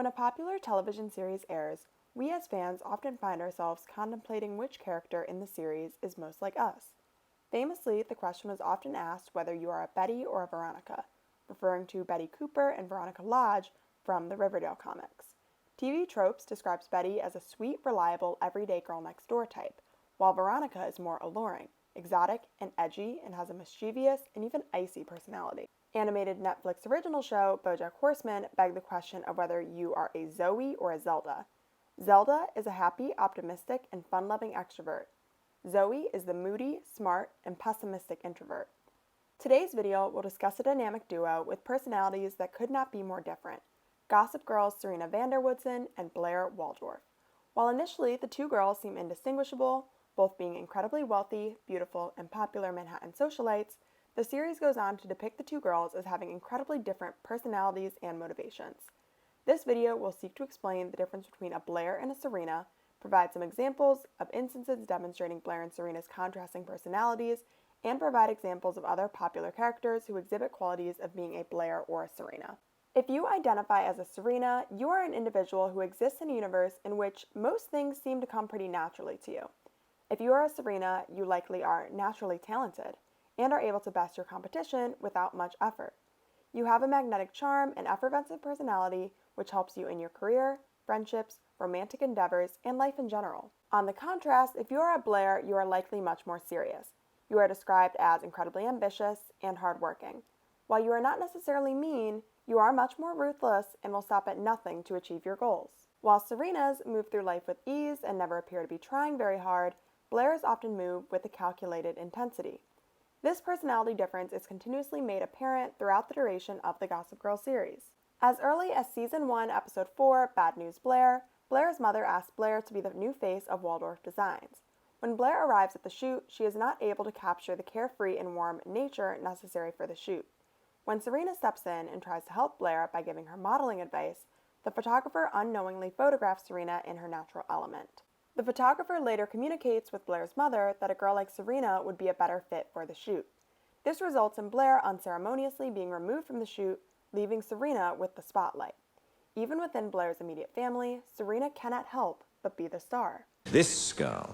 When a popular television series airs, we as fans often find ourselves contemplating which character in the series is most like us. Famously, the question was often asked whether you are a Betty or a Veronica, referring to Betty Cooper and Veronica Lodge from the Riverdale comics. TV Tropes describes Betty as a sweet, reliable, everyday girl-next-door type, while Veronica is more alluring, exotic, and edgy, and has a mischievous and even icy personality. Animated Netflix original show BoJack Horseman begged the question of whether you are a Zoe or a Zelda. Zelda is a happy, optimistic, and fun-loving extrovert. Zoe is the moody, smart, and pessimistic introvert. Today's video will discuss a dynamic duo with personalities that could not be more different: Gossip Girls' Serena Woodsen and Blair Waldorf. While initially the two girls seem indistinguishable, both being incredibly wealthy, beautiful, and popular Manhattan socialites, the series goes on to depict the two girls as having incredibly different personalities and motivations. This video will seek to explain the difference between a Blair and a Serena, provide some examples of instances demonstrating Blair and Serena's contrasting personalities, and provide examples of other popular characters who exhibit qualities of being a Blair or a Serena. If you identify as a Serena, you are an individual who exists in a universe in which most things seem to come pretty naturally to you. If you are a Serena, you likely are naturally talented and are able to best your competition without much effort. You have a magnetic charm and effervescent personality which helps you in your career, friendships, romantic endeavors, and life in general. On the contrast, if you are a Blair, you are likely much more serious. You are described as incredibly ambitious and hardworking. While you are not necessarily mean, you are much more ruthless and will stop at nothing to achieve your goals. While Serenas move through life with ease and never appear to be trying very hard, Blairs often move with a calculated intensity. This personality difference is continuously made apparent throughout the duration of the Gossip Girl series. As early as Season 1, Episode 4, Bad News Blair, Blair's mother asks Blair to be the new face of Waldorf Designs. When Blair arrives at the shoot, she is not able to capture the carefree and warm nature necessary for the shoot. When Serena steps in and tries to help Blair by giving her modeling advice, the photographer unknowingly photographs Serena in her natural element. The photographer later communicates with Blair's mother that a girl like Serena would be a better fit for the shoot. This results in Blair unceremoniously being removed from the shoot, leaving Serena with the spotlight. Even within Blair's immediate family, Serena cannot help but be the star. This girl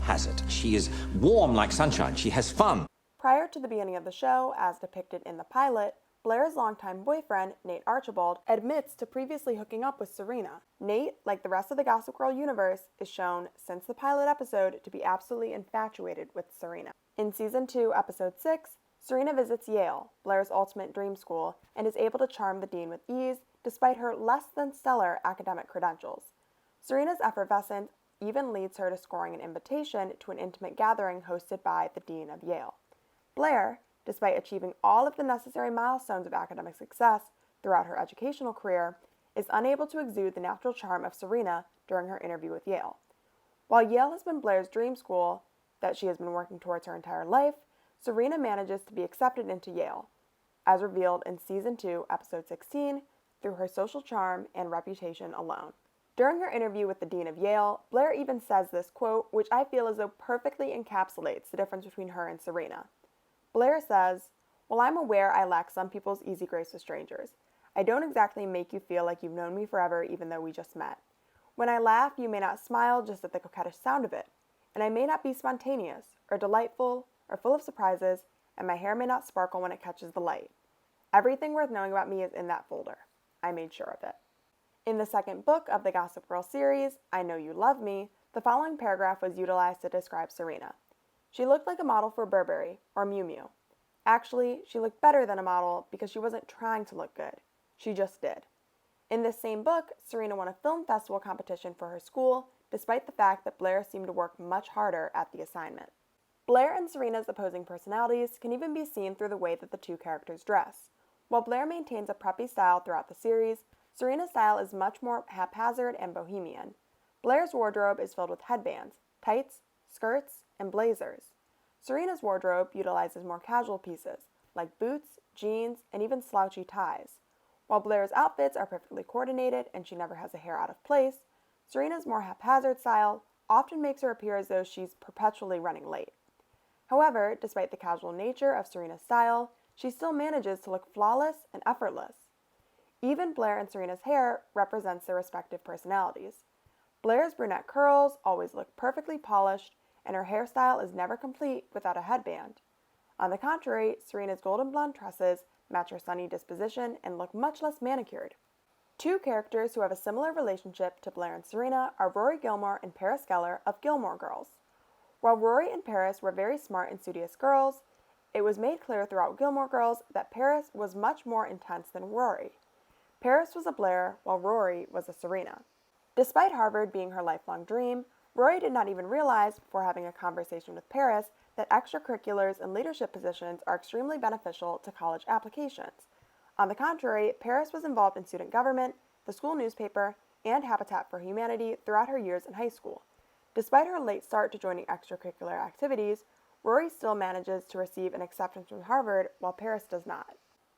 has it. She is warm like sunshine. She has fun. Prior to the beginning of the show, as depicted in the pilot, Blair's longtime boyfriend, Nate Archibald, admits to previously hooking up with Serena. Nate, like the rest of the Gossip Girl universe, is shown, since the pilot episode, to be absolutely infatuated with Serena. In Season 2, Episode 6, Serena visits Yale, Blair's ultimate dream school, and is able to charm the dean with ease, despite her less than stellar academic credentials. Serena's effervescence even leads her to scoring an invitation to an intimate gathering hosted by the dean of Yale. Blair, despite achieving all of the necessary milestones of academic success throughout her educational career, is unable to exude the natural charm of Serena during her interview with Yale. While Yale has been Blair's dream school that she has been working towards her entire life, Serena manages to be accepted into Yale, as revealed in Season 2, Episode 16, through her social charm and reputation alone. During her interview with the dean of Yale, Blair even says this quote, which I feel as though perfectly encapsulates the difference between her and Serena. Blair says, "While I'm aware I lack some people's easy grace with strangers, I don't exactly make you feel like you've known me forever even though we just met. When I laugh, you may not smile just at the coquettish sound of it, and I may not be spontaneous, or delightful, or full of surprises, and my hair may not sparkle when it catches the light. Everything worth knowing about me is in that folder. I made sure of it." In the second book of the Gossip Girl series, I Know You Love Me, the following paragraph was utilized to describe Serena. She looked like a model for Burberry or Miu Miu. Actually, she looked better than a model because she wasn't trying to look good. She just did. In this same book, Serena won a film festival competition for her school, despite the fact that Blair seemed to work much harder at the assignment. Blair and Serena's opposing personalities can even be seen through the way that the two characters dress. While Blair maintains a preppy style throughout the series, Serena's style is much more haphazard and bohemian. Blair's wardrobe is filled with headbands, tights, skirts, and blazers. Serena's wardrobe utilizes more casual pieces, like boots, jeans, and even slouchy ties. While Blair's outfits are perfectly coordinated and she never has a hair out of place, Serena's more haphazard style often makes her appear as though she's perpetually running late. However, despite the casual nature of Serena's style, she still manages to look flawless and effortless. Even Blair and Serena's hair represents their respective personalities. Blair's brunette curls always look perfectly polished, and her hairstyle is never complete without a headband. On the contrary, Serena's golden blonde tresses match her sunny disposition and look much less manicured. Two characters who have a similar relationship to Blair and Serena are Rory Gilmore and Paris Geller of Gilmore Girls. While Rory and Paris were very smart and studious girls, it was made clear throughout Gilmore Girls that Paris was much more intense than Rory. Paris was a Blair, while Rory was a Serena. Despite Harvard being her lifelong dream, Rory did not even realize before having a conversation with Paris that extracurriculars and leadership positions are extremely beneficial to college applications. On the contrary, Paris was involved in student government, the school newspaper, and Habitat for Humanity throughout her years in high school. Despite her late start to joining extracurricular activities, Rory still manages to receive an acceptance from Harvard, while Paris does not.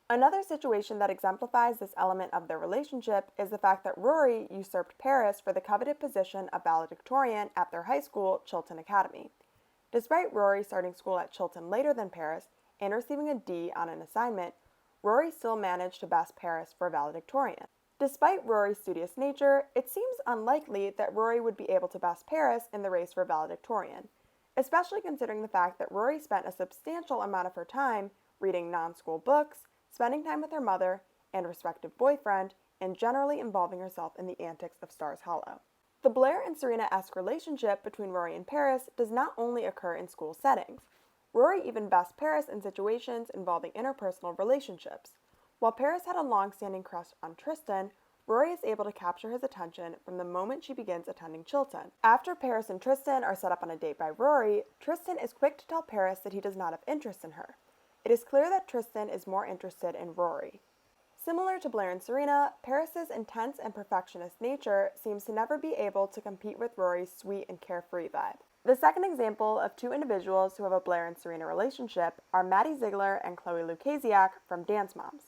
Another situation that exemplifies this element of their relationship is the fact that Rory usurped Paris for the coveted position of valedictorian at their high school, Chilton Academy. Despite Rory starting school at Chilton later than Paris and receiving a D on an assignment, Rory still managed to best Paris for valedictorian. Despite Rory's studious nature, it seems unlikely that Rory would be able to best Paris in the race for valedictorian, especially considering the fact that Rory spent a substantial amount of her time reading non-school books, spending time with her mother and respective boyfriend, and generally involving herself in the antics of Stars Hollow. The Blair and Serena-esque relationship between Rory and Paris does not only occur in school settings. Rory even bests Paris in situations involving interpersonal relationships. While Paris had a long-standing crush on Tristan, Rory is able to capture his attention from the moment she begins attending Chilton. After Paris and Tristan are set up on a date by Rory, Tristan is quick to tell Paris that he does not have interest in her. It is clear that Tristan is more interested in Rory. Similar to Blair and Serena, Paris's intense and perfectionist nature seems to never be able to compete with Rory's sweet and carefree vibe. The second example of two individuals who have a Blair and Serena relationship are Maddie Ziegler and Chloe Lukasiak from Dance Moms.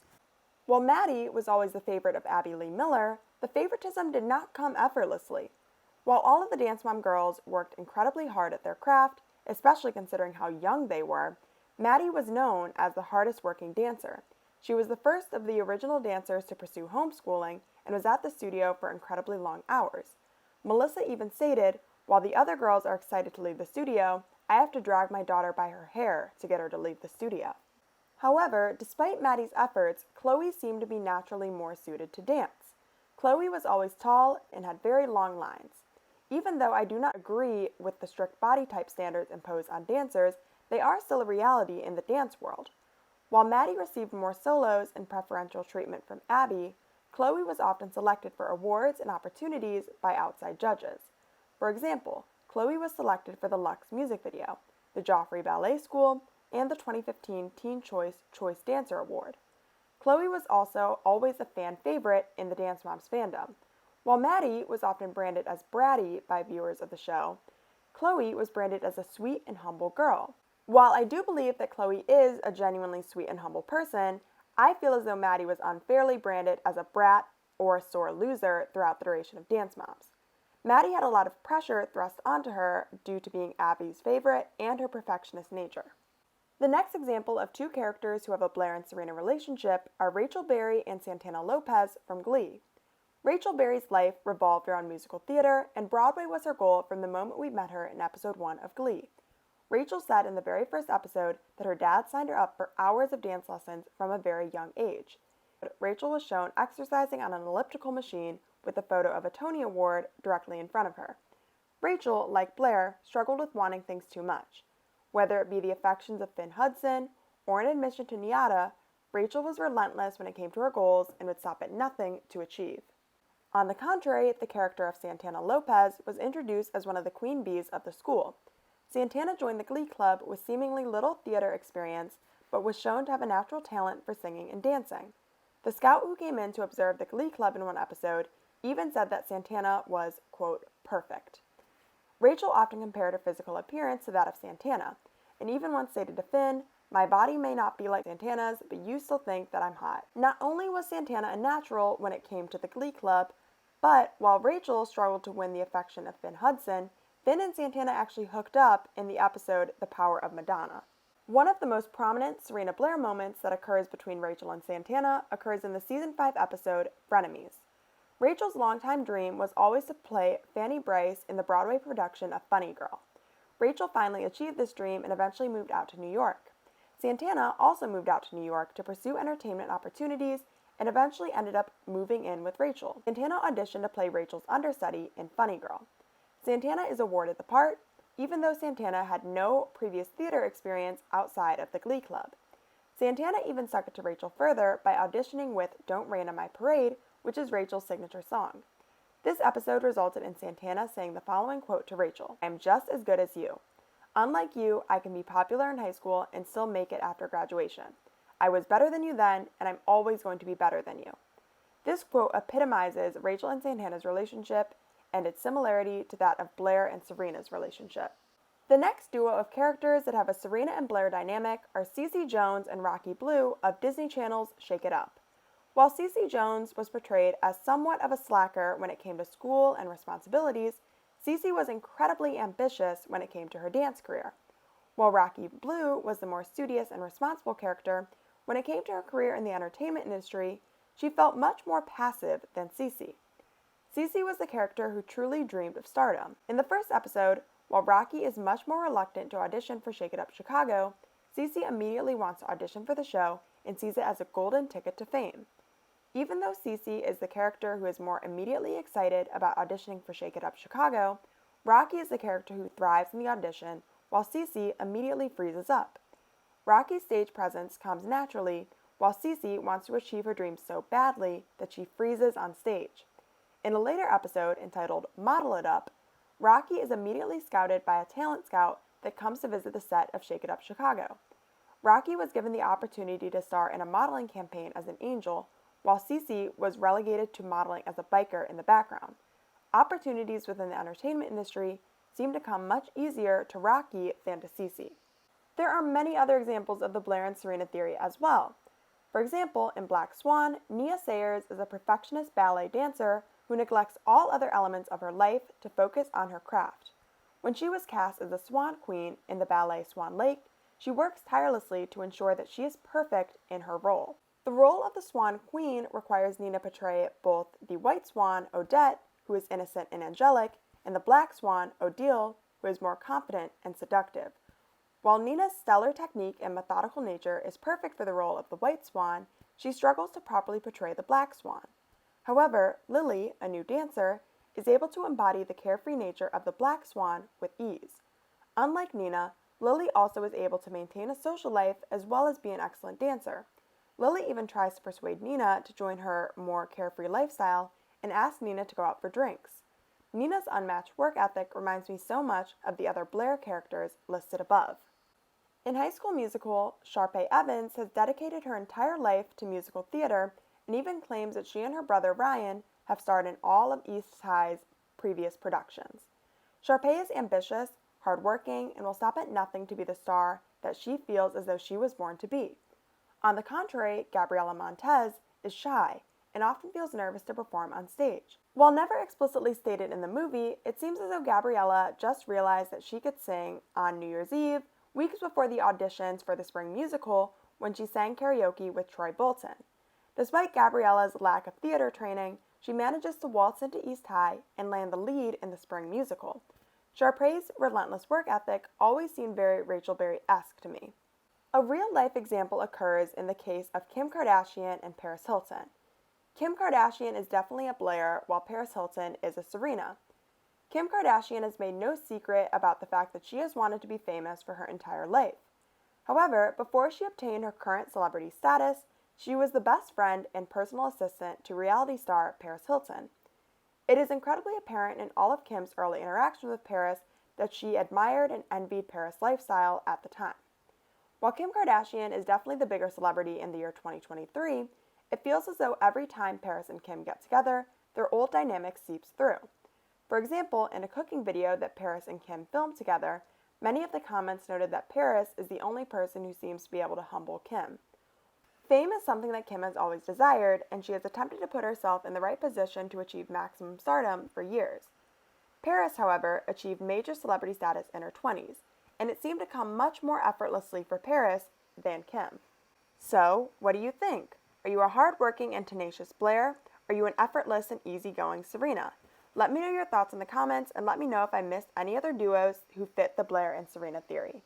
While Maddie was always the favorite of Abby Lee Miller, the favoritism did not come effortlessly. While all of the Dance Mom girls worked incredibly hard at their craft, especially considering how young they were, Maddie was known as the hardest working dancer. She was the first of the original dancers to pursue homeschooling and was at the studio for incredibly long hours. Melissa even stated, "While the other girls are excited to leave the studio, I have to drag my daughter by her hair to get her to leave the studio." However, despite Maddie's efforts, Chloe seemed to be naturally more suited to dance. Chloe was always tall and had very long lines. Even though I do not agree with the strict body type standards imposed on dancers, they are still a reality in the dance world. While Maddie received more solos and preferential treatment from Abby, Chloe was often selected for awards and opportunities by outside judges. For example, Chloe was selected for the Lux music video, the Joffrey Ballet School, and the 2015 Teen Choice Dancer Award. Chloe was also always a fan favorite in the Dance Moms fandom. While Maddie was often branded as bratty by viewers of the show, Chloe was branded as a sweet and humble girl. While I do believe that Chloe is a genuinely sweet and humble person, I feel as though Maddie was unfairly branded as a brat or a sore loser throughout the duration of Dance Moms. Maddie had a lot of pressure thrust onto her due to being Abby's favorite and her perfectionist nature. The next example of two characters who have a Blair and Serena relationship are Rachel Berry and Santana Lopez from Glee. Rachel Berry's life revolved around musical theater, and Broadway was her goal from the moment we met her in episode 1 of Glee. Rachel said in the very first episode that her dad signed her up for hours of dance lessons from a very young age. Rachel was shown exercising on an elliptical machine with a photo of a Tony Award directly in front of her. Rachel, like Blair, struggled with wanting things too much. Whether it be the affections of Finn Hudson or an admission to NYADA, Rachel was relentless when it came to her goals and would stop at nothing to achieve. On the contrary, the character of Santana Lopez was introduced as one of the queen bees of the school. Santana joined the Glee Club with seemingly little theater experience, but was shown to have a natural talent for singing and dancing. The scout who came in to observe the Glee Club in one episode even said that Santana was, quote, perfect. Rachel often compared her physical appearance to that of Santana, and even once stated to Finn, "My body may not be like Santana's, but you still think that I'm hot." Not only was Santana a natural when it came to the Glee Club, but while Rachel struggled to win the affection of Finn Hudson, Finn and Santana actually hooked up in the episode The Power of Madonna. One of the most prominent Serena Blair moments that occurs between Rachel and Santana occurs in the season 5 episode, Frenemies. Rachel's longtime dream was always to play Fanny Bryce in the Broadway production of Funny Girl. Rachel finally achieved this dream and eventually moved out to New York. Santana also moved out to New York to pursue entertainment opportunities and eventually ended up moving in with Rachel. Santana auditioned to play Rachel's understudy in Funny Girl. Santana is awarded the part, even though Santana had no previous theater experience outside of the Glee Club. Santana even stuck it to Rachel further by auditioning with Don't Rain on My Parade, which is Rachel's signature song. This episode resulted in Santana saying the following quote to Rachel, "I am just as good as you. Unlike you, I can be popular in high school and still make it after graduation. I was better than you then, and I'm always going to be better than you." This quote epitomizes Rachel and Santana's relationship and its similarity to that of Blair and Serena's relationship. The next duo of characters that have a Serena and Blair dynamic are Cece Jones and Rocky Blue of Disney Channel's Shake It Up. While Cece Jones was portrayed as somewhat of a slacker when it came to school and responsibilities, Cece was incredibly ambitious when it came to her dance career. While Rocky Blue was the more studious and responsible character, when it came to her career in the entertainment industry, she felt much more passive than Cece. Cece was the character who truly dreamed of stardom. In the first episode, while Rocky is much more reluctant to audition for Shake It Up Chicago, Cece immediately wants to audition for the show and sees it as a golden ticket to fame. Even though Cece is the character who is more immediately excited about auditioning for Shake It Up Chicago, Rocky is the character who thrives in the audition, while Cece immediately freezes up. Rocky's stage presence comes naturally, while Cece wants to achieve her dreams so badly that she freezes on stage. In a later episode entitled Model It Up, Rocky is immediately scouted by a talent scout that comes to visit the set of Shake It Up Chicago. Rocky was given the opportunity to star in a modeling campaign as an angel, while Cece was relegated to modeling as a biker in the background. Opportunities within the entertainment industry seem to come much easier to Rocky than to Cece. There are many other examples of the Blair and Serena theory as well. For example, in Black Swan, Nia Sayers is a perfectionist ballet dancer who neglects all other elements of her life to focus on her craft. When she was cast as the Swan Queen in the ballet Swan Lake, she works tirelessly to ensure that she is perfect in her role. The role of the Swan Queen requires Nina portray both the White Swan, Odette, who is innocent and angelic, and the Black Swan, Odile, who is more confident and seductive. While Nina's stellar technique and methodical nature is perfect for the role of the White Swan, she struggles to properly portray the Black Swan. However, Lily, a new dancer, is able to embody the carefree nature of the Black Swan with ease. Unlike Nina, Lily also is able to maintain a social life as well as be an excellent dancer. Lily even tries to persuade Nina to join her more carefree lifestyle and asks Nina to go out for drinks. Nina's unmatched work ethic reminds me so much of the other Blair characters listed above. In High School Musical, Sharpay Evans has dedicated her entire life to musical theater and even claims that she and her brother Ryan have starred in all of East High's previous productions. Sharpay is ambitious, hardworking, and will stop at nothing to be the star that she feels as though she was born to be. On the contrary, Gabriella Montez is shy and often feels nervous to perform on stage. While never explicitly stated in the movie, it seems as though Gabriella just realized that she could sing on New Year's Eve, weeks before the auditions for the spring musical, when she sang karaoke with Troy Bolton. Despite Gabriella's lack of theater training, she manages to waltz into East High and land the lead in the spring musical. Sharpay's relentless work ethic always seemed very Rachel Berry-esque to me. A real-life example occurs in the case of Kim Kardashian and Paris Hilton. Kim Kardashian is definitely a Blair, while Paris Hilton is a Serena. Kim Kardashian has made no secret about the fact that she has wanted to be famous for her entire life. However, before she obtained her current celebrity status, she was the best friend and personal assistant to reality star Paris Hilton. It is incredibly apparent in all of Kim's early interactions with Paris that she admired and envied Paris' lifestyle at the time. While Kim Kardashian is definitely the bigger celebrity in the year 2023, it feels as though every time Paris and Kim get together, their old dynamic seeps through. For example, in a cooking video that Paris and Kim filmed together, many of the comments noted that Paris is the only person who seems to be able to humble Kim. Fame is something that Kim has always desired, and she has attempted to put herself in the right position to achieve maximum stardom for years. Paris, however, achieved major celebrity status in her 20s, and it seemed to come much more effortlessly for Paris than Kim. So, what do you think? Are you a hard-working and tenacious Blair? Are you an effortless and easygoing Serena? Let me know your thoughts in the comments, and let me know if I missed any other duos who fit the Blair and Serena theory.